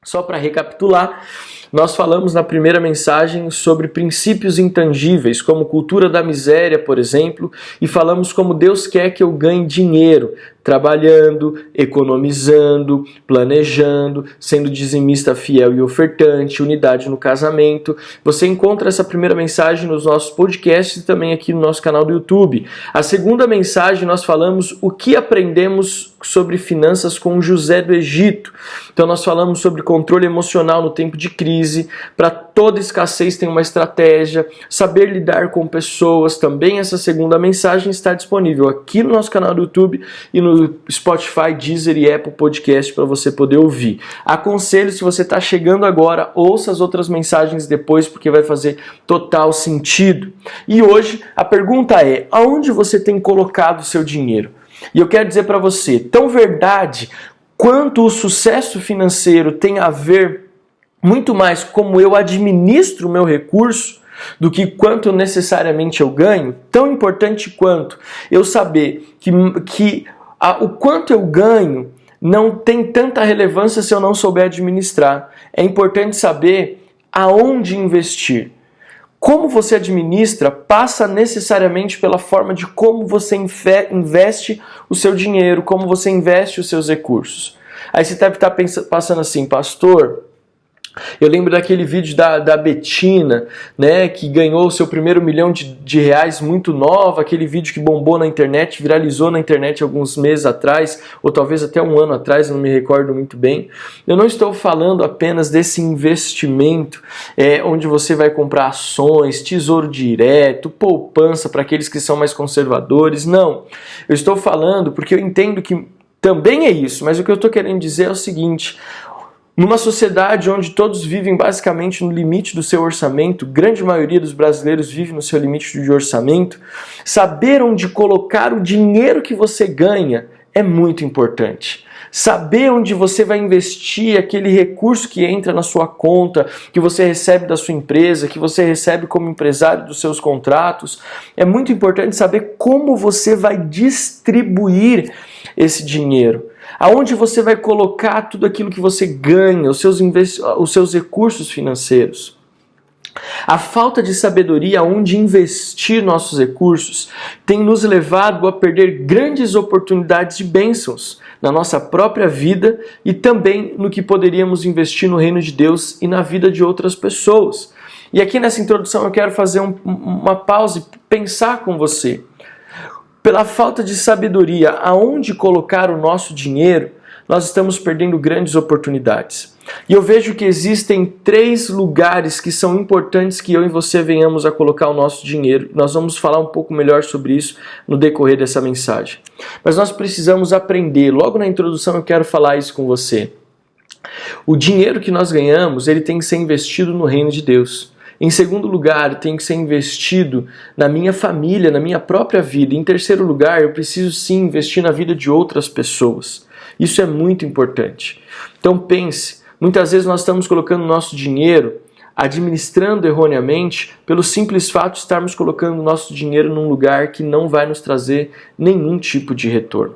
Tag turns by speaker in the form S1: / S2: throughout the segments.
S1: Só para recapitular, nós falamos na primeira mensagem sobre princípios intangíveis, como cultura da miséria, por exemplo, e falamos como Deus quer que eu ganhe dinheiro, trabalhando, economizando, planejando, sendo dizimista fiel e ofertante, unidade no casamento. Você encontra essa primeira mensagem nos nossos podcasts e também aqui no nosso canal do YouTube. A segunda mensagem nós falamos o que aprendemos sobre finanças com José do Egito. Então nós falamos sobre controle emocional no tempo de crise, para toda escassez tem uma estratégia, saber lidar com pessoas, também essa segunda mensagem está disponível aqui no nosso canal do YouTube e no Spotify, Deezer e Apple Podcast para você poder ouvir. Aconselho, se você está chegando agora, ouça as outras mensagens depois porque vai fazer total sentido. E hoje a pergunta é, aonde você tem colocado o seu dinheiro? E eu quero dizer para você, tão verdade quanto o sucesso financeiro tem a ver muito mais como eu administro o meu recurso do que quanto necessariamente eu ganho, tão importante quanto eu saber o quanto eu ganho não tem tanta relevância se eu não souber administrar. É importante saber aonde investir. Como você administra passa necessariamente pela forma de como você investe o seu dinheiro, como você investe os seus recursos. Aí você deve estar passando assim, pastor, eu lembro daquele vídeo da Betina, né, que ganhou o seu primeiro milhão de reais muito nova, aquele vídeo que bombou na internet, viralizou na internet alguns meses atrás, ou talvez até um ano atrás, não me recordo muito bem. Eu não estou falando apenas desse investimento, onde você vai comprar ações, tesouro direto, poupança para aqueles que são mais conservadores, não. Eu estou falando porque eu entendo que também é isso, mas o que eu estou querendo dizer é o seguinte: numa sociedade onde todos vivem basicamente no limite do seu orçamento, grande maioria dos brasileiros vive no seu limite de orçamento, saber onde colocar o dinheiro que você ganha é muito importante. Saber onde você vai investir aquele recurso que entra na sua conta, que você recebe da sua empresa, que você recebe como empresário dos seus contratos, é muito importante saber como você vai distribuir esse dinheiro. Aonde você vai colocar tudo aquilo que você ganha, os seus recursos financeiros. A falta de sabedoria onde investir nossos recursos tem nos levado a perder grandes oportunidades de bênçãos na nossa própria vida e também no que poderíamos investir no reino de Deus e na vida de outras pessoas. E aqui nessa introdução eu quero fazer uma pausa e pensar com você. Pela falta de sabedoria aonde colocar o nosso dinheiro, nós estamos perdendo grandes oportunidades. E eu vejo que existem 3 lugares que são importantes que eu e você venhamos a colocar o nosso dinheiro. Nós vamos falar um pouco melhor sobre isso no decorrer dessa mensagem. Mas nós precisamos aprender, logo na introdução eu quero falar isso com você. O dinheiro que nós ganhamos, ele tem que ser investido no reino de Deus. Em segundo lugar, tem que ser investido na minha família, na minha própria vida. Em terceiro lugar, eu preciso sim investir na vida de outras pessoas. Isso é muito importante. Então pense, muitas vezes nós estamos colocando nosso dinheiro, administrando erroneamente, pelo simples fato de estarmos colocando nosso dinheiro num lugar que não vai nos trazer nenhum tipo de retorno.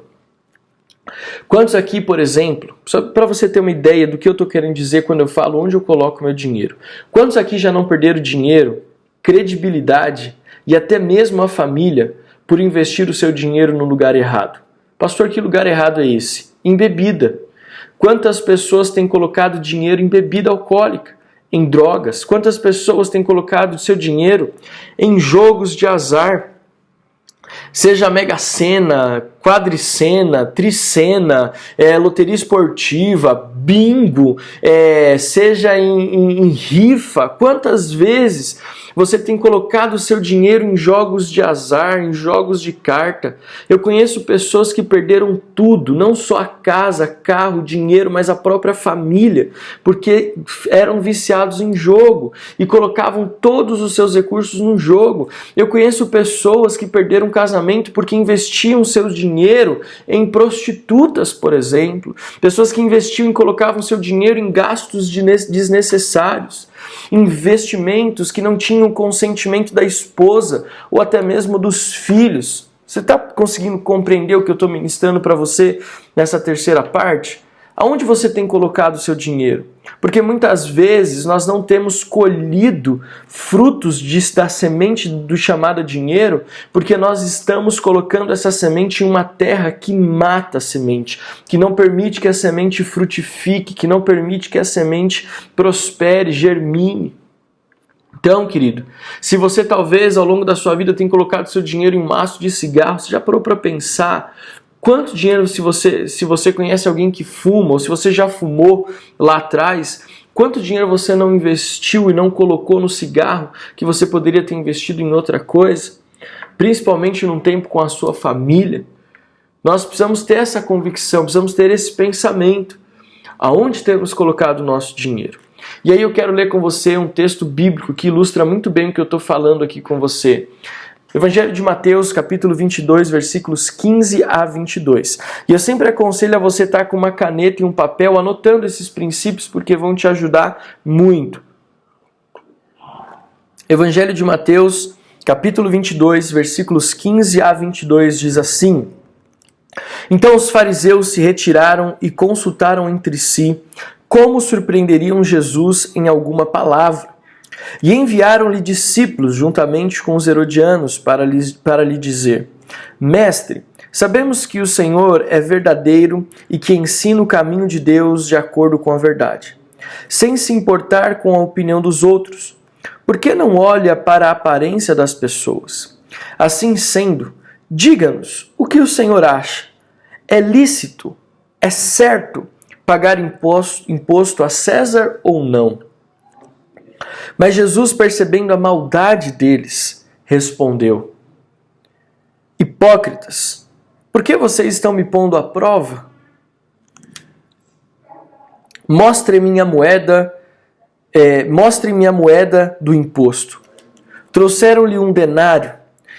S1: Quantos aqui, por exemplo, só para você ter uma ideia do que eu estou querendo dizer quando eu falo onde eu coloco meu dinheiro, quantos aqui já não perderam dinheiro, credibilidade e até mesmo a família por investir o seu dinheiro no lugar errado? Pastor, que lugar errado é esse? Em bebida. Quantas pessoas têm colocado dinheiro em bebida alcoólica, em drogas? Quantas pessoas têm colocado seu dinheiro em jogos de azar? Seja Mega Sena, Quadricena, Tricena, loteria esportiva, bingo, seja em rifa. Quantas vezes você tem colocado o seu dinheiro em jogos de azar, em jogos de carta? Eu conheço pessoas que perderam tudo, não só a casa, carro, dinheiro, mas a própria família, porque eram viciados em jogo e colocavam todos os seus recursos no jogo. Eu conheço pessoas que perderam casamento porque investiam seu dinheiro em prostitutas, por exemplo. Pessoas que investiam e colocavam seu dinheiro em gastos desnecessários. Investimentos que não tinham consentimento da esposa ou até mesmo dos filhos. Você está conseguindo compreender o que eu estou ministrando para você nessa terceira parte? Aonde você tem colocado o seu dinheiro? Porque muitas vezes nós não temos colhido frutos da semente do chamado dinheiro, porque nós estamos colocando essa semente em uma terra que mata a semente, que não permite que a semente frutifique, que não permite que a semente prospere, germine. Então, querido, se você talvez ao longo da sua vida tenha colocado seu dinheiro em um maço de cigarro, você já parou para pensar quanto dinheiro, se você conhece alguém que fuma, ou se você já fumou lá atrás, quanto dinheiro você não investiu e não colocou no cigarro que você poderia ter investido em outra coisa, principalmente num tempo com a sua família? Nós precisamos ter essa convicção, precisamos ter esse pensamento. Aonde temos colocado o nosso dinheiro? E aí eu quero ler com você um texto bíblico que ilustra muito bem o que eu estou falando aqui com você. Evangelho de Mateus, capítulo 22, versículos 15 a 22. E eu sempre aconselho a você estar com uma caneta e um papel anotando esses princípios, porque vão te ajudar muito. Evangelho de Mateus, capítulo 22, versículos 15 a 22, diz assim: Então os fariseus se retiraram e consultaram entre si como surpreenderiam Jesus em alguma palavra. E enviaram-lhe discípulos juntamente com os herodianos para lhe dizer: Mestre, sabemos que o Senhor é verdadeiro e que ensina o caminho de Deus de acordo com a verdade, sem se importar com a opinião dos outros. Por que não olha para a aparência das pessoas? Assim sendo, diga-nos o que o Senhor acha. É lícito, é certo pagar imposto a César ou não? Mas Jesus, percebendo a maldade deles, respondeu: Hipócritas, por que vocês estão me pondo à prova? Mostrem-me a moeda do imposto. Trouxeram-lhe um denário,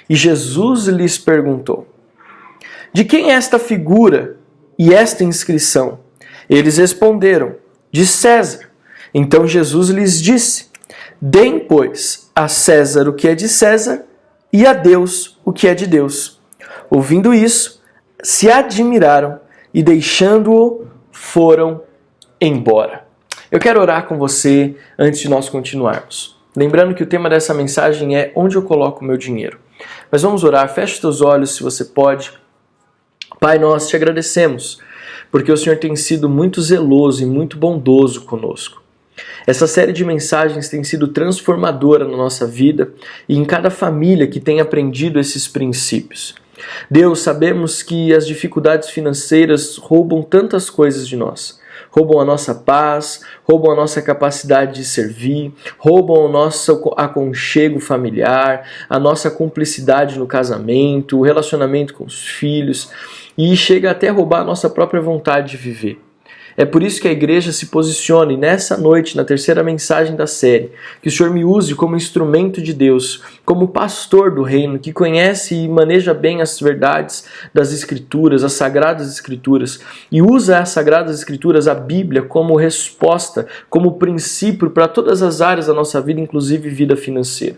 S1: e Jesus lhes perguntou: De quem é esta figura e esta inscrição? Eles responderam: De César. Então Jesus lhes disse: Deem, pois, a César o que é de César e a Deus o que é de Deus. Ouvindo isso, se admiraram e, deixando-o, foram embora. Eu quero orar com você antes de nós continuarmos. Lembrando que o tema dessa mensagem é onde eu coloco o meu dinheiro. Mas vamos orar, feche os teus olhos se você pode. Pai, nós te agradecemos, porque o Senhor tem sido muito zeloso e muito bondoso conosco. Essa série de mensagens tem sido transformadora na nossa vida e em cada família que tem aprendido esses princípios. Deus, sabemos que as dificuldades financeiras roubam tantas coisas de nós. Roubam a nossa paz, roubam a nossa capacidade de servir, roubam o nosso aconchego familiar, a nossa cumplicidade no casamento, o relacionamento com os filhos, e chega até a roubar a nossa própria vontade de viver. É por isso que a igreja se posicione nessa noite, na terceira mensagem da série, que o Senhor me use como instrumento de Deus, como pastor do reino, que conhece e maneja bem as verdades das Escrituras, as Sagradas Escrituras, e usa as Sagradas Escrituras, a Bíblia, como resposta, como princípio para todas as áreas da nossa vida, inclusive vida financeira.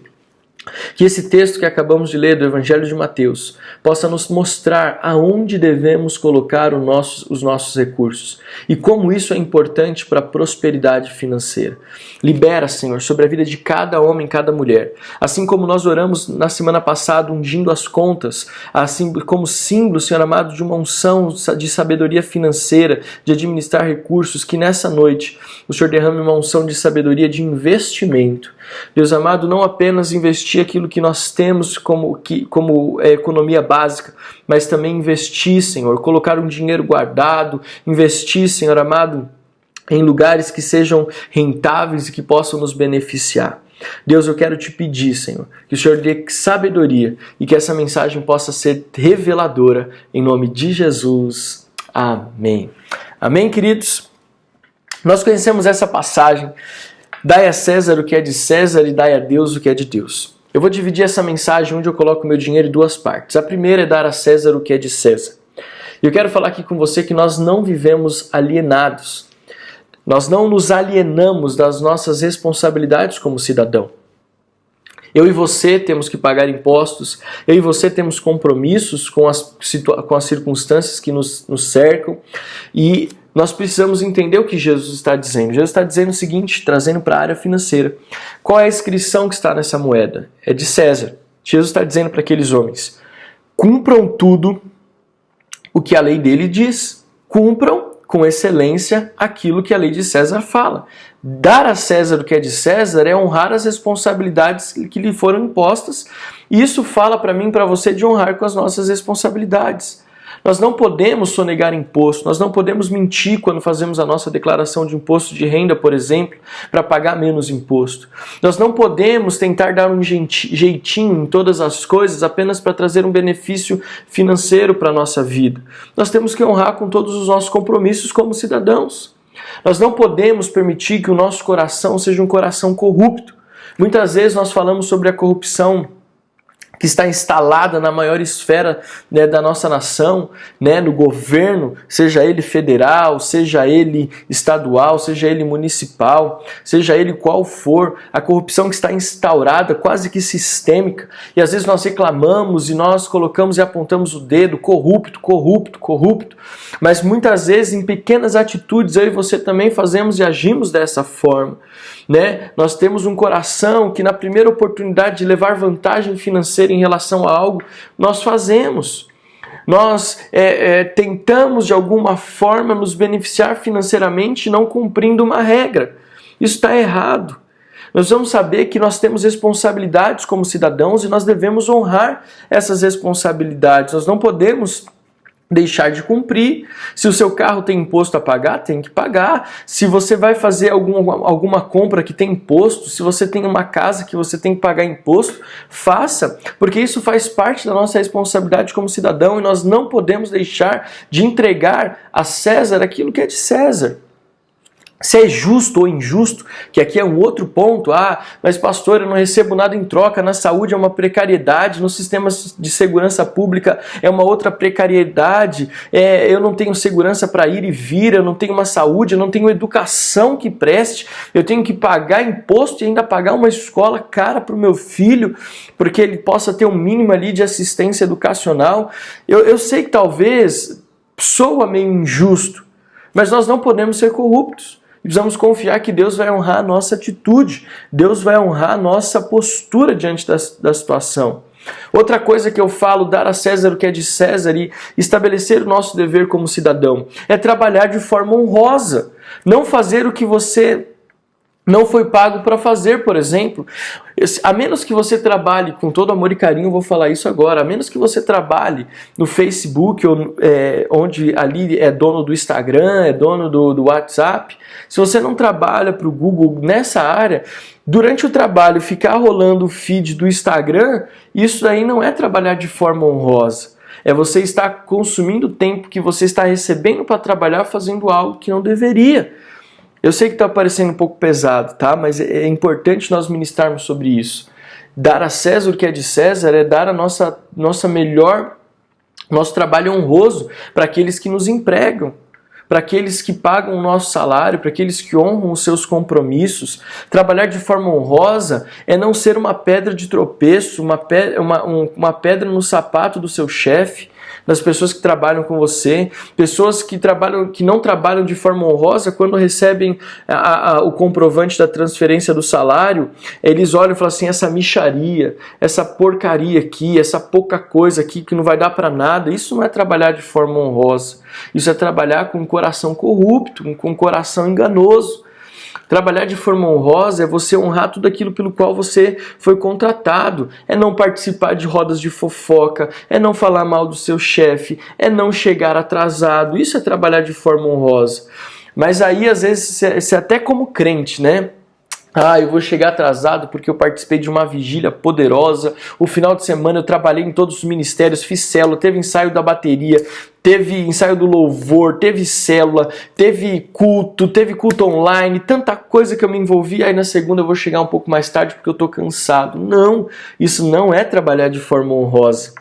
S1: Que esse texto que acabamos de ler do Evangelho de Mateus possa nos mostrar aonde devemos colocar os nossos recursos e como isso é importante para a prosperidade financeira. Libera, Senhor, sobre a vida de cada homem e cada mulher. Assim como nós oramos na semana passada ungindo as contas, assim como símbolo, Senhor amado, de uma unção de sabedoria financeira, de administrar recursos, que nessa noite o Senhor derrame uma unção de sabedoria de investimento. Deus amado, não apenas investir aquilo que nós temos como economia básica, mas também investir, Senhor, colocar um dinheiro guardado, investir, Senhor amado, em lugares que sejam rentáveis e que possam nos beneficiar. Deus, eu quero te pedir, Senhor, que o Senhor dê sabedoria e que essa mensagem possa ser reveladora, em nome de Jesus. Amém. Amém, queridos? Nós conhecemos essa passagem: dai a César o que é de César e dai a Deus o que é de Deus. Eu vou dividir essa mensagem onde eu coloco o meu dinheiro em duas partes. A primeira é dar a César o que é de César. E eu quero falar aqui com você que nós não vivemos alienados. Nós não nos alienamos das nossas responsabilidades como cidadão. Eu e você temos que pagar impostos, eu e você temos compromissos com as circunstâncias que nos cercam, e nós precisamos entender o que Jesus está dizendo. Jesus está dizendo o seguinte, trazendo para a área financeira. Qual é a inscrição que está nessa moeda? É de César. Jesus está dizendo para aqueles homens, cumpram tudo o que a lei dele diz. Cumpram com excelência aquilo que a lei de César fala. Dar a César o que é de César é honrar as responsabilidades que lhe foram impostas. E isso fala para mim e para você de honrar com as nossas responsabilidades. Nós não podemos sonegar imposto, nós não podemos mentir quando fazemos a nossa declaração de imposto de renda, por exemplo, para pagar menos imposto. Nós não podemos tentar dar um jeitinho em todas as coisas apenas para trazer um benefício financeiro para a nossa vida. Nós temos que honrar com todos os nossos compromissos como cidadãos. Nós não podemos permitir que o nosso coração seja um coração corrupto. Muitas vezes nós falamos sobre a corrupção que está instalada na maior esfera, né, da nossa nação, né, no governo, seja ele federal, seja ele estadual, seja ele municipal, seja ele qual for, a corrupção que está instaurada, quase que sistêmica, e às vezes nós reclamamos e nós colocamos e apontamos o dedo, corrupto, corrupto, corrupto, mas muitas vezes em pequenas atitudes eu e você também fazemos e agimos dessa forma. Né? Nós temos um coração que na primeira oportunidade de levar vantagem financeira em relação a algo, nós fazemos. Nós tentamos de alguma forma nos beneficiar financeiramente não cumprindo uma regra. Isso está errado. Nós vamos saber que nós temos responsabilidades como cidadãos e nós devemos honrar essas responsabilidades. Nós não podemos deixar de cumprir. Se o seu carro tem imposto a pagar, tem que pagar. Se você vai fazer alguma compra que tem imposto, se você tem uma casa que você tem que pagar imposto, faça, porque isso faz parte da nossa responsabilidade como cidadão e nós não podemos deixar de entregar a César aquilo que é de César. Se é justo ou injusto, que aqui é um outro ponto, mas pastor, eu não recebo nada em troca, na saúde é uma precariedade, no sistema de segurança pública é uma outra precariedade, eu não tenho segurança para ir e vir, eu não tenho uma saúde, eu não tenho educação que preste, eu tenho que pagar imposto e ainda pagar uma escola cara para o meu filho, porque ele possa ter um mínimo ali de assistência educacional. Eu sei que talvez soa meio injusto, mas nós não podemos ser corruptos. Precisamos confiar que Deus vai honrar a nossa atitude, Deus vai honrar a nossa postura diante da situação. Outra coisa que eu falo, dar a César o que é de César e estabelecer o nosso dever como cidadão, é trabalhar de forma honrosa, não fazer o que você não foi pago para fazer, por exemplo. A menos que você trabalhe, com todo amor e carinho, vou falar isso agora, a menos que você trabalhe no Facebook, onde ali é dono do Instagram, é dono do WhatsApp, se você não trabalha para o Google nessa área, durante o trabalho ficar rolando o feed do Instagram, isso aí não é trabalhar de forma honrosa. É você estar consumindo tempo que você está recebendo para trabalhar fazendo algo que não deveria. Eu sei que está parecendo um pouco pesado, tá? Mas é importante nós ministrarmos sobre isso. Dar a César o que é de César é dar a nosso trabalho honroso para aqueles que nos empregam, para aqueles que pagam o nosso salário, para aqueles que honram os seus compromissos. Trabalhar de forma honrosa é não ser uma pedra de tropeço, uma pedra no sapato do seu chefe, das pessoas que trabalham com você, pessoas que não trabalham de forma honrosa, quando recebem o comprovante da transferência do salário, eles olham e falam assim, essa mixaria, essa porcaria aqui, essa pouca coisa aqui que não vai dar para nada, isso não é trabalhar de forma honrosa, isso é trabalhar com um coração corrupto, com um coração enganoso. Trabalhar de forma honrosa é você honrar tudo aquilo pelo qual você foi contratado. É não participar de rodas de fofoca, é não falar mal do seu chefe, é não chegar atrasado. Isso é trabalhar de forma honrosa. Mas aí, às vezes, você até como crente, né? Eu vou chegar atrasado porque eu participei de uma vigília poderosa. O final de semana eu trabalhei em todos os ministérios, fiz célula, teve ensaio da bateria, teve ensaio do louvor, teve célula, teve culto online, tanta coisa que eu me envolvi. Aí na segunda eu vou chegar um pouco mais tarde porque eu tô cansado. Não, isso não é trabalhar de forma honrosa.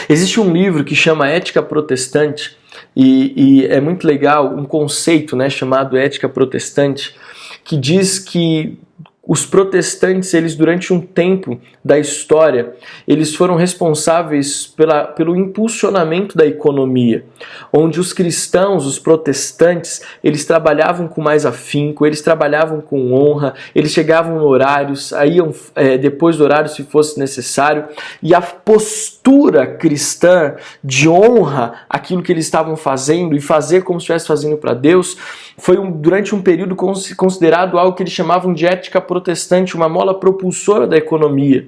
S1: Existe um livro que chama Ética Protestante e é muito legal, um conceito, né, chamado Ética Protestante, que diz que os protestantes, eles durante um tempo da história, eles foram responsáveis pelo impulsionamento da economia, onde os cristãos, os protestantes, eles trabalhavam com mais afinco, eles trabalhavam com honra, eles chegavam no horário, saíam depois do horário se fosse necessário, e a postura cristã de honra aquilo que eles estavam fazendo e fazer como se estivesse fazendo para Deus, foi durante um período considerado algo que eles chamavam de ética protestante, uma mola propulsora da economia.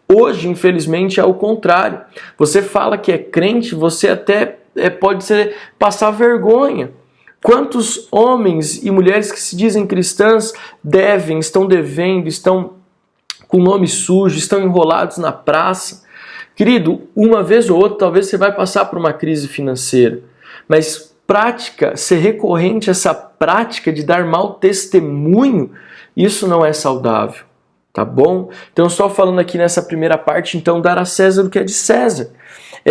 S1: Hoje, infelizmente, é o contrário. Você fala que é crente, você até pode passar vergonha. Quantos homens e mulheres que se dizem cristãs estão devendo, estão com nome sujo, estão enrolados na praça? Querido, uma vez ou outra, talvez você vai passar por uma crise financeira, mas ser recorrente essa prática de dar mau testemunho, isso não é saudável, tá bom? Então, só falando aqui nessa primeira parte, então, dar a César o que é de César.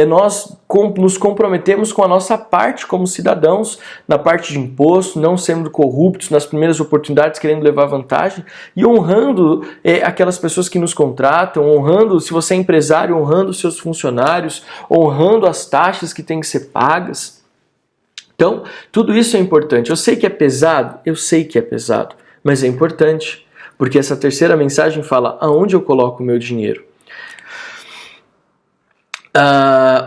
S1: Nós nos comprometemos com a nossa parte como cidadãos, na parte de imposto, não sendo corruptos nas primeiras oportunidades, querendo levar vantagem, e honrando aquelas pessoas que nos contratam, honrando, se você é empresário, honrando os seus funcionários, honrando as taxas que têm que ser pagas. Então, tudo isso é importante. Eu sei que é pesado, mas é importante, porque essa terceira mensagem fala aonde eu coloco o meu dinheiro.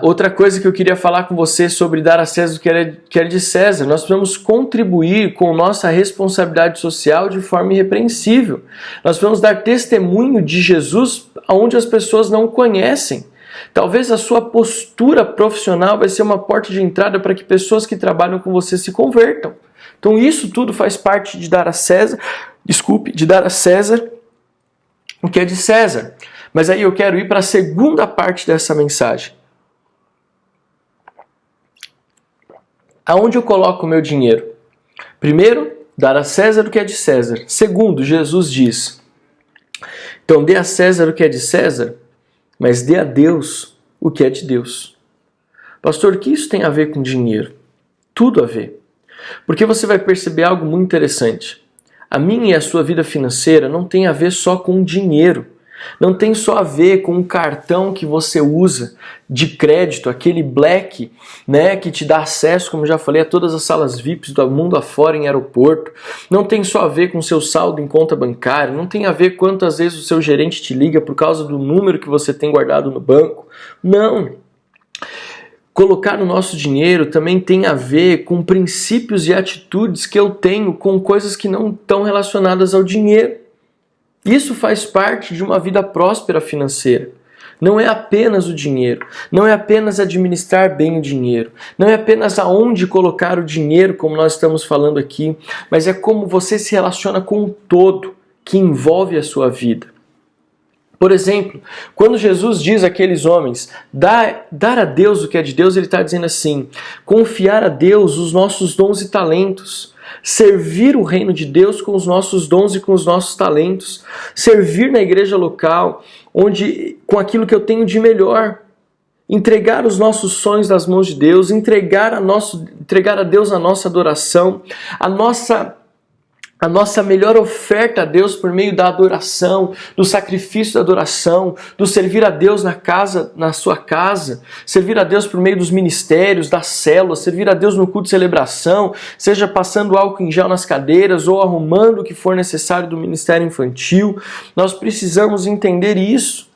S1: Outra coisa que eu queria falar com você sobre dar a César o que é de César, nós precisamos contribuir com nossa responsabilidade social de forma irrepreensível. Nós precisamos dar testemunho de Jesus onde as pessoas não o conhecem. Talvez a sua postura profissional vai ser uma porta de entrada para que pessoas que trabalham com você se convertam. Então isso tudo faz parte de dar a César, o que é de César. Mas aí eu quero ir para a segunda parte dessa mensagem. Aonde eu coloco o meu dinheiro? Primeiro, dar a César o que é de César. Segundo, Jesus diz, então dê a César o que é de César, mas dê a Deus o que é de Deus. Pastor, o que isso tem a ver com dinheiro? Tudo a ver. Porque você vai perceber algo muito interessante. A minha e a sua vida financeira não tem a ver só com dinheiro. Não tem só a ver com um cartão que você usa de crédito, aquele black, né, que te dá acesso, como já falei, a todas as salas VIPs do mundo afora em aeroporto. Não tem só a ver com seu saldo em conta bancária. Não tem a ver quantas vezes o seu gerente te liga por causa do número que você tem guardado no banco. Não. Colocar o nosso dinheiro também tem a ver com princípios e atitudes que eu tenho com coisas que não estão relacionadas ao dinheiro. Isso faz parte de uma vida próspera financeira. Não é apenas o dinheiro, não é apenas administrar bem o dinheiro, não é apenas aonde colocar o dinheiro, como nós estamos falando aqui, mas é como você se relaciona com o todo que envolve a sua vida. Por exemplo, quando Jesus diz àqueles homens, dar a Deus o que é de Deus, ele está dizendo assim, confiar a Deus os nossos dons e talentos, servir o reino de Deus com os nossos dons e com os nossos talentos, servir na igreja local, com aquilo que eu tenho de melhor, entregar os nossos sonhos nas mãos de Deus, entregar a Deus a nossa adoração, a nossa melhor oferta a Deus por meio da adoração, do sacrifício da adoração, do servir a Deus na sua casa, servir a Deus por meio dos ministérios, das células, servir a Deus no culto de celebração, seja passando álcool em gel nas cadeiras ou arrumando o que for necessário do ministério infantil. Nós precisamos entender isso.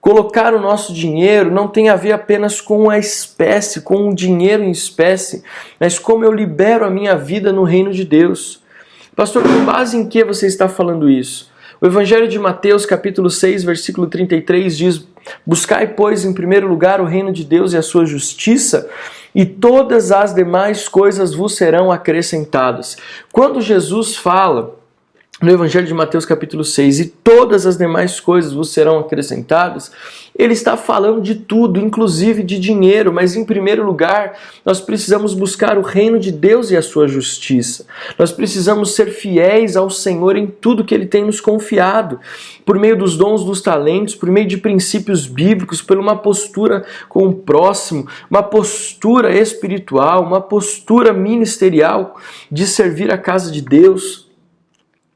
S1: Colocar o nosso dinheiro não tem a ver apenas com a espécie, com o dinheiro em espécie, mas como eu libero a minha vida no reino de Deus. Pastor, com base em que você está falando isso? O Evangelho de Mateus, capítulo 6, versículo 33 diz, buscai, pois, em primeiro lugar o reino de Deus e a sua justiça, e todas as demais coisas vos serão acrescentadas. Quando Jesus fala no Evangelho de Mateus capítulo 6, e todas as demais coisas vos serão acrescentadas, ele está falando de tudo, inclusive de dinheiro, mas em primeiro lugar, nós precisamos buscar o reino de Deus e a sua justiça. Nós precisamos ser fiéis ao Senhor em tudo que Ele tem nos confiado, por meio dos dons, dos talentos, por meio de princípios bíblicos, por uma postura com o próximo, uma postura espiritual, uma postura ministerial de servir a casa de Deus.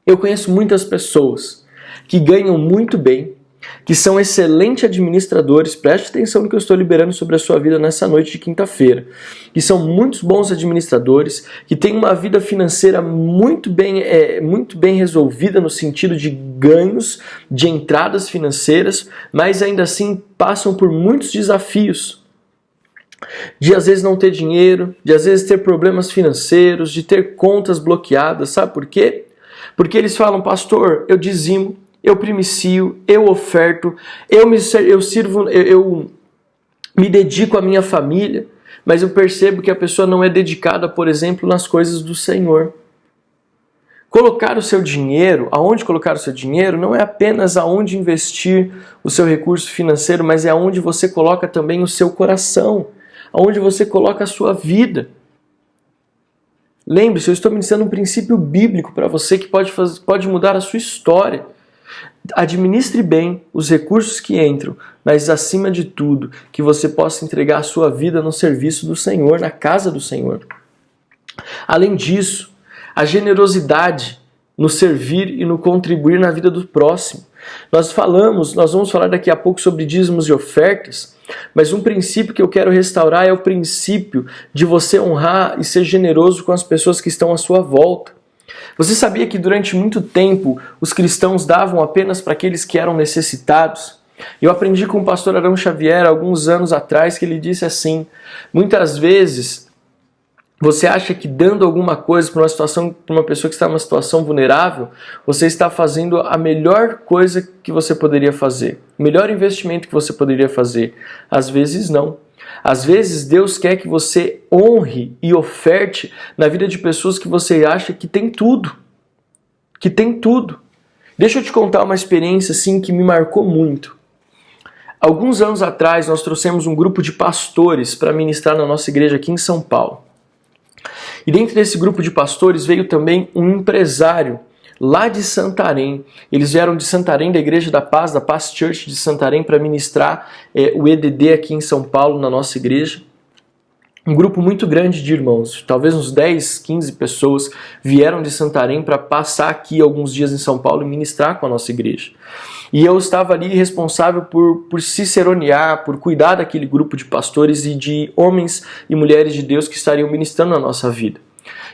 S1: Eu conheço muitas pessoas que ganham muito bem, que são excelentes administradores, preste atenção no que eu estou liberando sobre a sua vida nessa noite de quinta-feira, que são muitos bons administradores, que têm uma vida financeira muito bem resolvida no sentido de ganhos, de entradas financeiras, mas ainda assim passam por muitos desafios. De às vezes não ter dinheiro, de às vezes ter problemas financeiros, de ter contas bloqueadas, sabe por quê? Porque eles falam, pastor, eu dizimo, eu primicio, eu oferto, eu me dedico à minha família, mas eu percebo que a pessoa não é dedicada, por exemplo, nas coisas do Senhor. Colocar o seu dinheiro, aonde colocar o seu dinheiro, não é apenas aonde investir o seu recurso financeiro, mas é aonde você coloca também o seu coração, aonde você coloca a sua vida. Lembre-se, eu estou me dizendo um princípio bíblico para você que pode mudar a sua história. Administre bem os recursos que entram, mas acima de tudo, que você possa entregar a sua vida no serviço do Senhor, na casa do Senhor. Além disso, a generosidade no servir e no contribuir na vida do próximo. Nós vamos falar daqui a pouco sobre dízimos e ofertas, mas um princípio que eu quero restaurar é o princípio de você honrar e ser generoso com as pessoas que estão à sua volta. Você sabia que durante muito tempo os cristãos davam apenas para aqueles que eram necessitados? Eu aprendi com o pastor Arão Xavier alguns anos atrás que ele disse assim, muitas vezes você acha que dando alguma coisa para uma pessoa que está numa situação vulnerável, você está fazendo a melhor coisa que você poderia fazer, o melhor investimento que você poderia fazer. Às vezes não. Às vezes Deus quer que você honre e oferte na vida de pessoas que você acha que tem tudo. Que tem tudo. Deixa eu te contar uma experiência assim que me marcou muito. Alguns anos atrás nós trouxemos um grupo de pastores para ministrar na nossa igreja aqui em São Paulo. E dentro desse grupo de pastores veio também um empresário lá de Santarém. Eles vieram de Santarém, da Igreja da Paz Church de Santarém, para ministrar o EDD aqui em São Paulo, na nossa igreja. Um grupo muito grande de irmãos, talvez uns 10, 15 pessoas vieram de Santarém para passar aqui alguns dias em São Paulo e ministrar com a nossa igreja. E eu estava ali responsável por ciceronear, por cuidar daquele grupo de pastores e de homens e mulheres de Deus que estariam ministrando na nossa vida.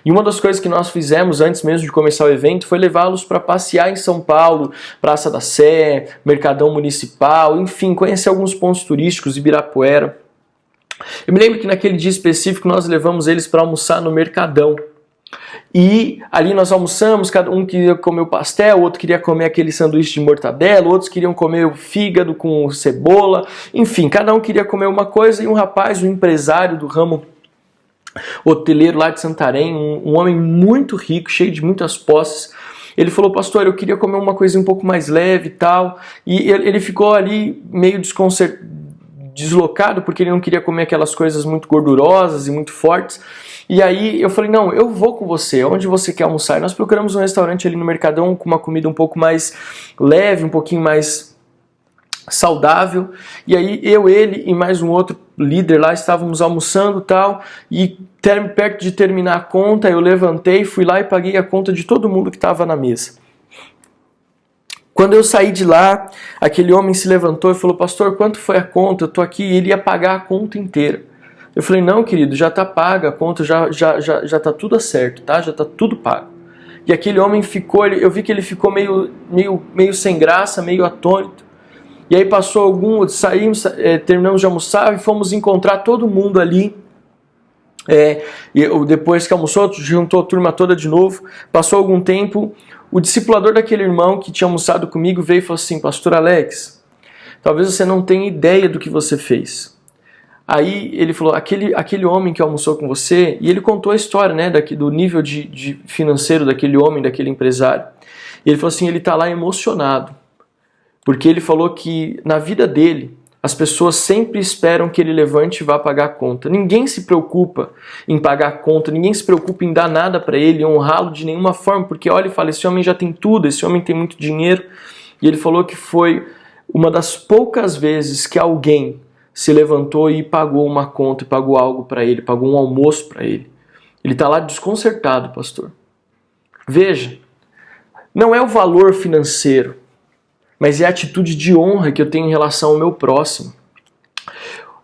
S1: E uma das coisas que nós fizemos antes mesmo de começar o evento foi levá-los para passear em São Paulo, Praça da Sé, Mercadão Municipal, enfim, conhecer alguns pontos turísticos, Ibirapuera. Eu me lembro que naquele dia específico nós levamos eles para almoçar no Mercadão. E ali nós almoçamos, cada um queria comer o pastel, outro queria comer aquele sanduíche de mortadela, outros queriam comer o fígado com cebola, enfim, cada um queria comer uma coisa e um rapaz, um empresário do ramo hoteleiro lá de Santarém, um homem muito rico, cheio de muitas posses, ele falou, pastor, eu queria comer uma coisa um pouco mais leve e tal, e ele ficou ali meio deslocado, porque ele não queria comer aquelas coisas muito gordurosas e muito fortes, e aí eu falei, não, eu vou com você, onde você quer almoçar? E nós procuramos um restaurante ali no Mercadão com uma comida um pouco mais leve, um pouquinho mais saudável, e aí ele e mais um outro líder lá estávamos almoçando e tal, e perto de terminar a conta, eu levantei, fui lá e paguei a conta de todo mundo que estava na mesa. Quando eu saí de lá, aquele homem se levantou e falou, pastor, quanto foi a conta? Eu estou aqui, e ele ia pagar a conta inteira. Eu falei, não, querido, já está paga a conta, já está tudo certo, tá? Já está tudo pago. E aquele homem ficou, eu vi que ele ficou meio sem graça, meio atônito. E aí passou saímos, terminamos de almoçar e fomos encontrar todo mundo ali. Depois que almoçou, juntou a turma toda de novo. Passou algum tempo, o discipulador daquele irmão que tinha almoçado comigo veio e falou assim, pastor Alex, talvez você não tenha ideia do que você fez. Aí ele falou, aquele homem que almoçou com você, e ele contou a história, né, do nível de financeiro daquele homem, daquele empresário. E ele falou assim, ele está lá emocionado. Porque ele falou que na vida dele, as pessoas sempre esperam que ele levante e vá pagar a conta. Ninguém se preocupa em pagar a conta, ninguém se preocupa em dar nada para ele, honrá-lo de nenhuma forma, porque olha e fala, esse homem já tem tudo, esse homem tem muito dinheiro. E ele falou que foi uma das poucas vezes que alguém se levantou e pagou uma conta, e pagou algo para ele, pagou um almoço para ele. Ele está lá desconcertado, pastor. Veja, não é o valor financeiro, mas é a atitude de honra que eu tenho em relação ao meu próximo.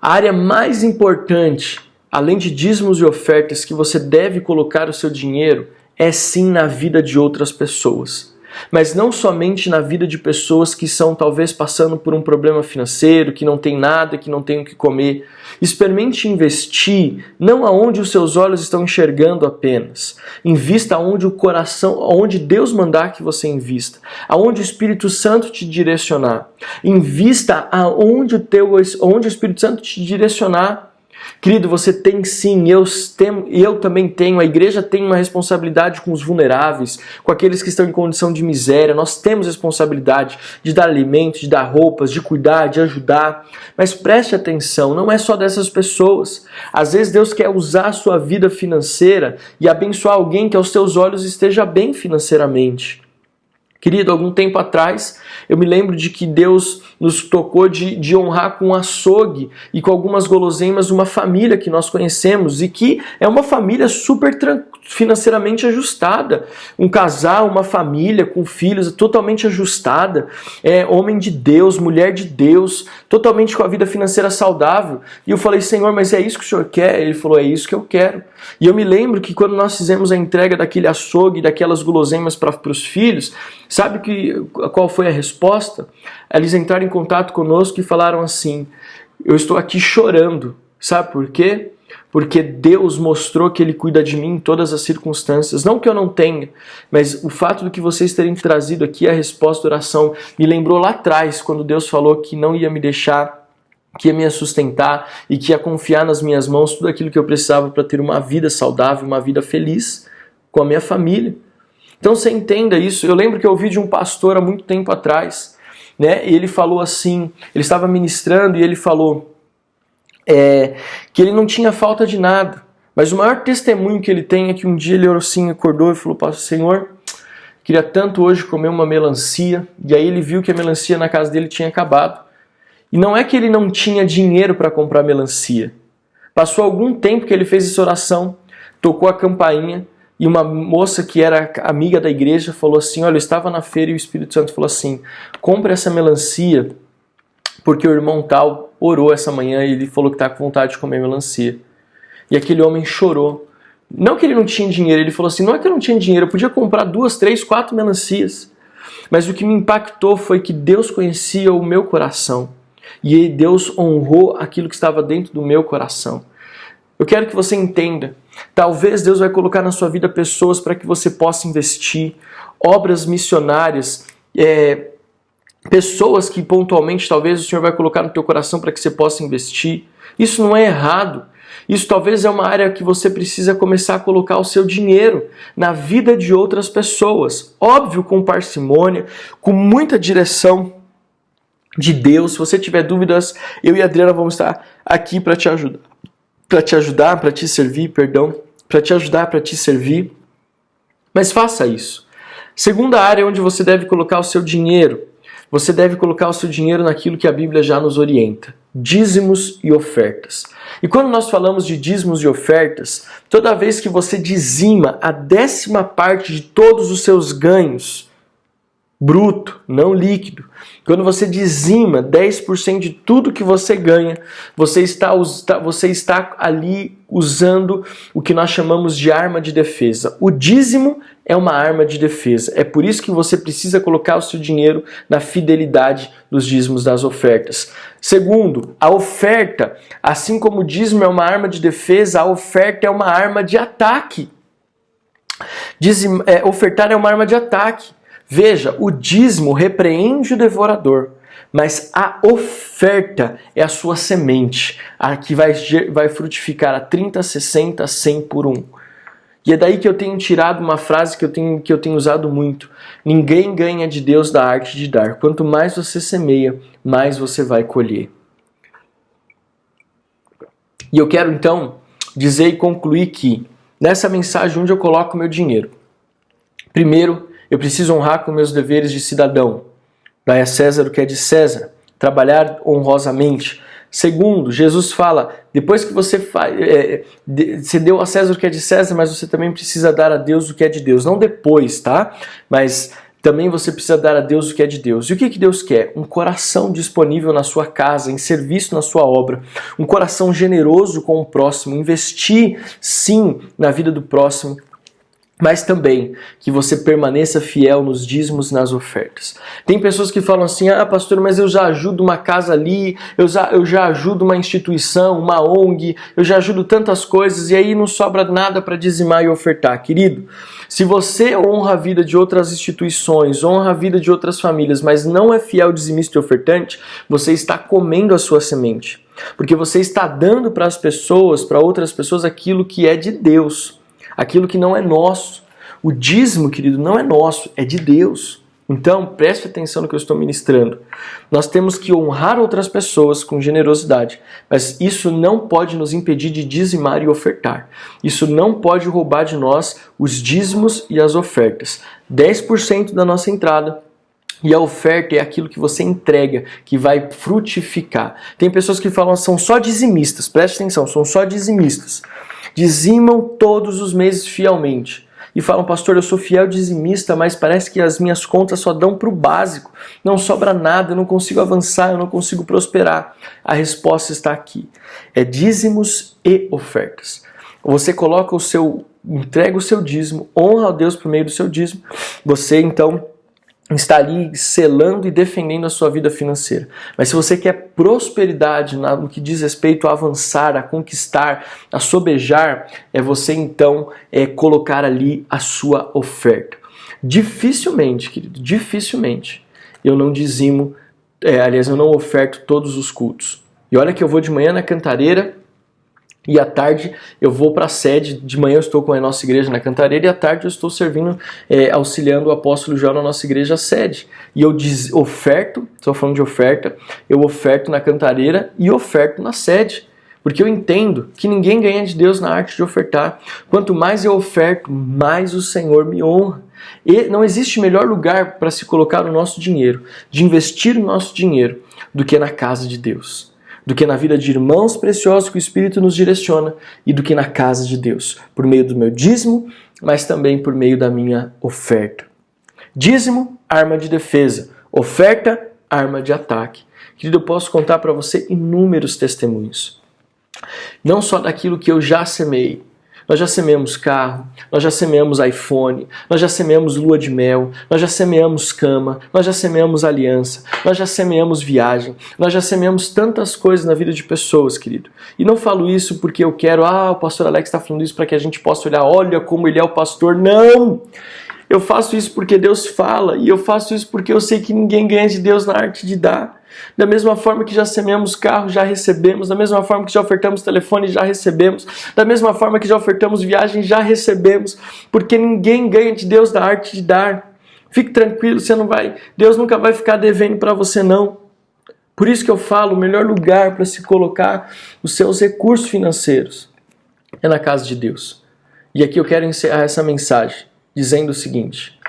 S1: A área mais importante, além de dízimos e ofertas, que você deve colocar o seu dinheiro é sim na vida de outras pessoas. Mas não somente na vida de pessoas que estão talvez passando por um problema financeiro, que não tem nada, que não tem o que comer. Experimente investir não aonde os seus olhos estão enxergando apenas. Invista aonde o coração, aonde Deus mandar que você invista, aonde o Espírito Santo te direcionar. Invista aonde onde o Espírito Santo te direcionar. Querido, você tem sim, eu também tenho, a igreja tem uma responsabilidade com os vulneráveis, com aqueles que estão em condição de miséria. Nós temos responsabilidade de dar alimento, de dar roupas, de cuidar, de ajudar. Mas preste atenção, não é só dessas pessoas. Às vezes Deus quer usar a sua vida financeira e abençoar alguém que aos seus olhos esteja bem financeiramente. Querido, algum tempo atrás, eu me lembro de que Deus nos tocou de honrar com um açougue e com algumas guloseimas uma família que nós conhecemos e que é uma família super financeiramente ajustada. Um casal, uma família com filhos totalmente ajustada, homem de Deus, mulher de Deus, totalmente com a vida financeira saudável. E eu falei, Senhor, mas é isso que o Senhor quer? Ele falou, é isso que eu quero. E eu me lembro que quando nós fizemos a entrega daquele açougue, daquelas guloseimas para os filhos, sabe qual foi a resposta? Eles entraram em contato conosco e falaram assim, eu estou aqui chorando. Sabe por quê? Porque Deus mostrou que Ele cuida de mim em todas as circunstâncias. Não que eu não tenha, mas o fato de que vocês terem trazido aqui a resposta da oração me lembrou lá atrás, quando Deus falou que não ia me deixar, que ia me sustentar e que ia confiar nas minhas mãos tudo aquilo que eu precisava para ter uma vida saudável, uma vida feliz com a minha família. Então você entenda isso. Eu lembro que eu ouvi de um pastor há muito tempo atrás, né? E ele falou assim, ele estava ministrando e ele falou que ele não tinha falta de nada, mas o maior testemunho que ele tem é que um dia ele orou assim, acordou e falou, Senhor, queria tanto hoje comer uma melancia, e aí ele viu que a melancia na casa dele tinha acabado. E não é que ele não tinha dinheiro para comprar melancia. Passou algum tempo que ele fez essa oração, tocou a campainha, e uma moça que era amiga da igreja falou assim, olha, eu estava na feira e o Espírito Santo falou assim, compre essa melancia, porque o irmão tal orou essa manhã e ele falou que está com vontade de comer melancia. E aquele homem chorou. Não que ele não tinha dinheiro, ele falou assim, não é que eu não tinha dinheiro, eu podia comprar 2, 3, 4 melancias. Mas o que me impactou foi que Deus conhecia o meu coração. E Deus honrou aquilo que estava dentro do meu coração. Eu quero que você entenda, talvez Deus vai colocar na sua vida pessoas para que você possa investir, obras missionárias, pessoas que pontualmente talvez o Senhor vai colocar no teu coração para que você possa investir. Isso não é errado. Isso talvez é uma área que você precisa começar a colocar o seu dinheiro na vida de outras pessoas. Óbvio, com parcimônia, com muita direção de Deus. Se você tiver dúvidas, eu e a Adriana vamos estar aqui para te ajudar. Para te ajudar, para te servir. Mas faça isso. Segunda área onde você deve colocar o seu dinheiro. Você deve colocar o seu dinheiro naquilo que a Bíblia já nos orienta. Dízimos e ofertas. E quando nós falamos de dízimos e ofertas, toda vez que você dizima a 10ª parte de todos os seus ganhos, bruto, não líquido, quando você dizima 10% de tudo que você ganha, você está ali usando o que nós chamamos de arma de defesa. O dízimo é uma arma de defesa. É por isso que você precisa colocar o seu dinheiro na fidelidade dos dízimos das ofertas. Segundo, a oferta, assim como o dízimo é uma arma de defesa, a oferta é uma arma de ataque. Ofertar é uma arma de ataque. Veja, o dízimo repreende o devorador, mas a oferta é a sua semente, a que vai frutificar a 30, 60, 100 por 1. E é daí que eu tenho tirado uma frase que eu tenho usado muito. Ninguém ganha de Deus da arte de dar. Quanto mais você semeia, mais você vai colher. E eu quero então dizer e concluir que nessa mensagem onde eu coloco meu dinheiro. Primeiro, eu preciso honrar com meus deveres de cidadão. Dai a César o que é de César. Trabalhar honrosamente. Segundo, Jesus fala, depois que você deu a César o que é de César, mas você também precisa dar a Deus o que é de Deus. Não depois, tá? Mas também você precisa dar a Deus o que é de Deus. E o que Deus quer? Um coração disponível na sua casa, em serviço na sua obra, um coração generoso com o próximo, investir sim na vida do próximo, mas também que você permaneça fiel nos dízimos, nas ofertas. Tem pessoas que falam assim, pastor, mas eu já ajudo uma casa ali, eu já ajudo uma instituição, uma ONG, eu já ajudo tantas coisas e aí não sobra nada para dizimar e ofertar. Querido, se você honra a vida de outras instituições, honra a vida de outras famílias, mas não é fiel dizimista e ofertante, você está comendo a sua semente. Porque você está dando para as pessoas, para outras pessoas, aquilo que é de Deus. Aquilo que não é nosso. O dízimo, querido, não é nosso, é de Deus. Então, preste atenção no que eu estou ministrando. Nós temos que honrar outras pessoas com generosidade, mas isso não pode nos impedir de dizimar e ofertar. Isso não pode roubar de nós os dízimos e as ofertas. 10% da nossa entrada. E a oferta é aquilo que você entrega, que vai frutificar. Tem pessoas que falam, são só dizimistas, preste atenção, são só dizimistas. Dizimam todos os meses fielmente. E falam, pastor, eu sou fiel dizimista, mas parece que as minhas contas só dão para o básico. Não sobra nada, eu não consigo avançar, eu não consigo prosperar. A resposta está aqui. É dízimos e ofertas. Você coloca entrega o seu dízimo, honra a Deus por meio do seu dízimo. Você, então, está ali selando e defendendo a sua vida financeira. Mas se você quer prosperidade no que diz respeito a avançar, a conquistar, a sobejar, é você então colocar ali a sua oferta. Dificilmente, querido, dificilmente eu não dizimo, eu não oferto todos os cultos. E olha que eu vou de manhã na Cantareira, e à tarde eu vou para a sede. De manhã eu estou com a nossa igreja na Cantareira e à tarde eu estou servindo, auxiliando o apóstolo João na nossa igreja sede. E eu oferto, estou falando de oferta, eu oferto na Cantareira e oferto na sede. Porque eu entendo que ninguém ganha de Deus na arte de ofertar. Quanto mais eu oferto, mais o Senhor me honra. E não existe melhor lugar para se colocar o nosso dinheiro, de investir o nosso dinheiro, do que na casa de Deus. Do que na vida de irmãos preciosos que o Espírito nos direciona e do que na casa de Deus, por meio do meu dízimo, mas também por meio da minha oferta. Dízimo, arma de defesa. Oferta, arma de ataque. Querido, eu posso contar para você inúmeros testemunhos. Não só daquilo que eu já semei. Nós já semeamos carro, nós já semeamos iPhone, nós já semeamos lua de mel, nós já semeamos cama, nós já semeamos aliança, nós já semeamos viagem, nós já semeamos tantas coisas na vida de pessoas, querido. E não falo isso porque eu quero, o pastor Alex está falando isso para que a gente possa olhar, olha como ele é o pastor. Não! Eu faço isso porque Deus fala, e eu faço isso porque eu sei que ninguém ganha de Deus na arte de dar. Da mesma forma que já semeamos carro, já recebemos. Da mesma forma que já ofertamos telefone, já recebemos. Da mesma forma que já ofertamos viagem, já recebemos. Porque ninguém ganha de Deus da arte de dar. Fique tranquilo, Deus nunca vai ficar devendo para você, não. Por isso que eu falo, o melhor lugar para se colocar os seus recursos financeiros é na casa de Deus. E aqui eu quero encerrar essa mensagem dizendo o seguinte: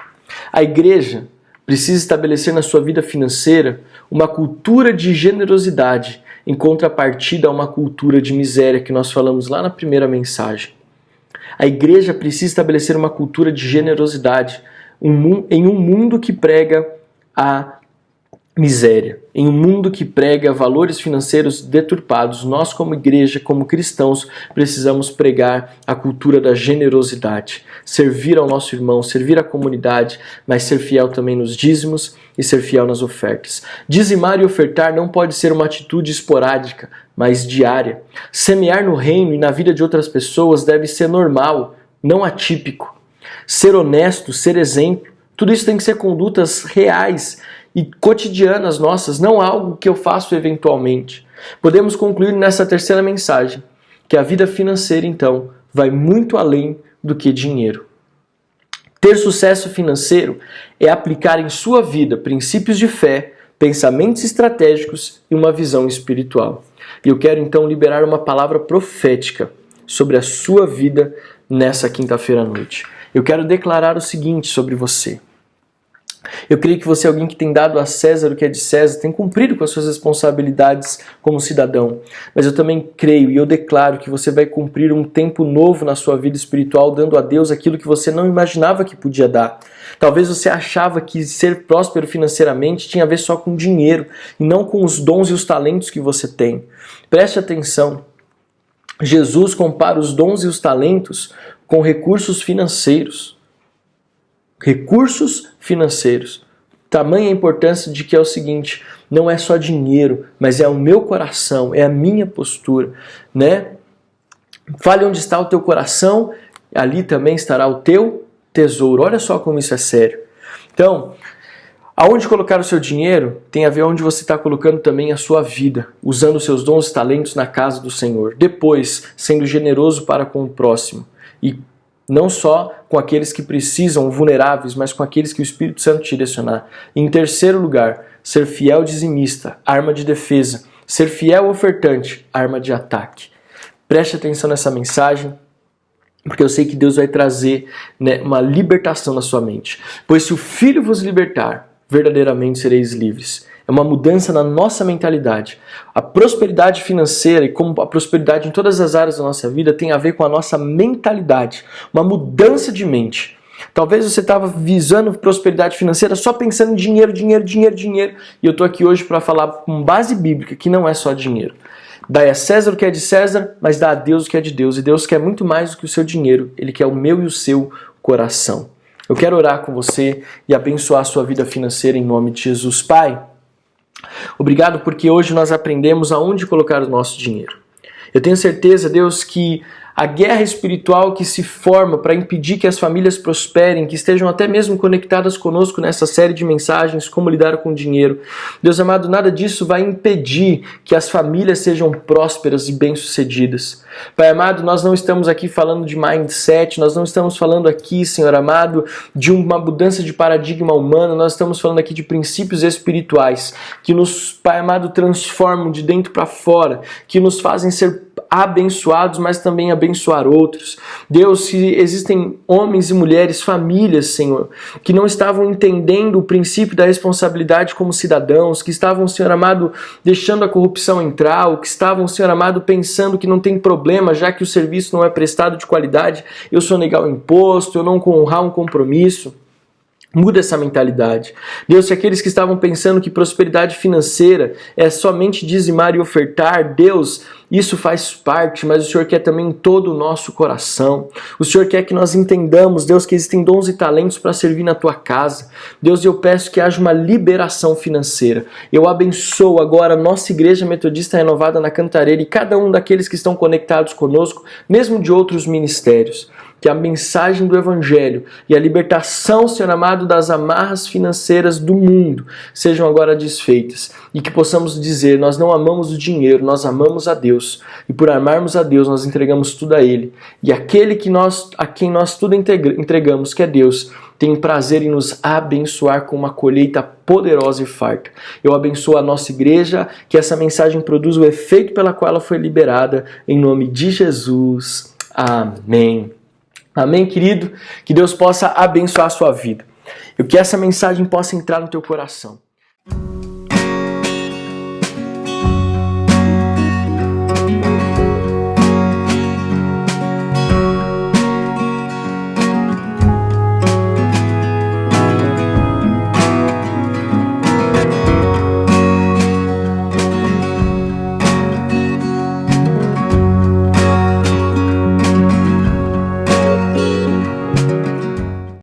S1: a igreja precisa estabelecer na sua vida financeira uma cultura de generosidade em contrapartida a uma cultura de miséria que nós falamos lá na primeira mensagem. A igreja precisa estabelecer uma cultura de generosidade em um mundo que prega a miséria, em um mundo que prega valores financeiros deturpados. Nós, como igreja, como cristãos, precisamos pregar a cultura da generosidade, servir ao nosso irmão, servir à comunidade, mas ser fiel também nos dízimos e ser fiel nas ofertas. Dizimar e ofertar não pode ser uma atitude esporádica, mas diária. Semear no reino e na vida de outras pessoas deve ser normal, não atípico. Ser honesto, ser exemplo, tudo isso tem que ser condutas reais e cotidianas nossas, não algo que eu faço eventualmente. Podemos concluir nessa terceira mensagem que a vida financeira, então, vai muito além do que dinheiro. Ter sucesso financeiro é aplicar em sua vida princípios de fé, pensamentos estratégicos e uma visão espiritual. E eu quero então liberar uma palavra profética sobre a sua vida nessa quinta-feira à noite. Eu quero declarar o seguinte sobre você: Eu creio que você é alguém que tem dado a César o que é de César, tem cumprido com as suas responsabilidades como cidadão. Mas eu também creio e eu declaro que você vai cumprir um tempo novo na sua vida espiritual, dando a Deus aquilo que você não imaginava que podia dar. Talvez você achava que ser próspero financeiramente tinha a ver só com dinheiro e não com os dons e os talentos que você tem. Preste atenção. Jesus compara os dons e os talentos com recursos financeiros. Recursos financeiros. Tamanha a importância de que é o seguinte, não é só dinheiro, mas é o meu coração, é a minha postura, né? Fale onde está o teu coração, ali também estará o teu tesouro. Olha só como isso é sério. Então, aonde colocar o seu dinheiro tem a ver onde você está colocando também a sua vida, usando os seus dons e talentos na casa do Senhor. Depois, sendo generoso para com o próximo. E não só com aqueles que precisam, vulneráveis, mas com aqueles que o Espírito Santo te direcionar. Em terceiro lugar, ser fiel dizimista, arma de defesa. Ser fiel ofertante, arma de ataque. Preste atenção nessa mensagem, porque eu sei que Deus vai trazer, né, uma libertação na sua mente. Pois se o Filho vos libertar, verdadeiramente sereis livres. É uma mudança na nossa mentalidade. A prosperidade financeira e como a prosperidade em todas as áreas da nossa vida tem a ver com a nossa mentalidade. Uma mudança de mente. Talvez você estava visando prosperidade financeira só pensando em dinheiro, dinheiro, dinheiro, dinheiro. E eu estou aqui hoje para falar com base bíblica que não é só dinheiro. Dá a César o que é de César, mas dá a Deus o que é de Deus. E Deus quer muito mais do que o seu dinheiro. Ele quer o meu e o seu coração. Eu quero orar com você e abençoar a sua vida financeira em nome de Jesus. Pai, obrigado porque hoje nós aprendemos aonde colocar o nosso dinheiro. Eu tenho certeza, Deus, que a guerra espiritual que se forma para impedir que as famílias prosperem, que estejam até mesmo conectadas conosco nessa série de mensagens, como lidar com o dinheiro. Deus amado, nada disso vai impedir que as famílias sejam prósperas e bem-sucedidas. Pai amado, nós não estamos aqui falando de mindset, nós não estamos falando aqui, Senhor amado, de uma mudança de paradigma humano, nós estamos falando aqui de princípios espirituais que nos, Pai amado, transformam de dentro para fora, que nos fazem ser abençoados, mas também abençoar outros. Deus, se existem homens e mulheres, famílias, Senhor, que não estavam entendendo o princípio da responsabilidade como cidadãos, que estavam, Senhor amado, deixando a corrupção entrar, ou que estavam, Senhor amado, pensando que não tem problema, já que o serviço não é prestado de qualidade, eu sou negar o imposto, eu não honrar um compromisso. Muda essa mentalidade. Deus, se aqueles que estavam pensando que prosperidade financeira é somente dizimar e ofertar, Deus, isso faz parte, mas o Senhor quer também todo o nosso coração. O Senhor quer que nós entendamos, Deus, que existem dons e talentos para servir na tua casa. Deus, eu peço que haja uma liberação financeira. Eu abençoo agora a nossa Igreja Metodista Renovada na Cantareira e cada um daqueles que estão conectados conosco, mesmo de outros ministérios. Que a mensagem do Evangelho e a libertação, Senhor amado, das amarras financeiras do mundo sejam agora desfeitas. E que possamos dizer, nós não amamos o dinheiro, nós amamos a Deus. E por amarmos a Deus, nós entregamos tudo a Ele. E aquele a quem nós tudo entregamos, que é Deus, tem prazer em nos abençoar com uma colheita poderosa e farta. Eu abençoo a nossa igreja, que essa mensagem produza o efeito pela qual ela foi liberada, em nome de Jesus. Amém. Amém, querido? Que Deus possa abençoar a sua vida. E que essa mensagem possa entrar no teu coração.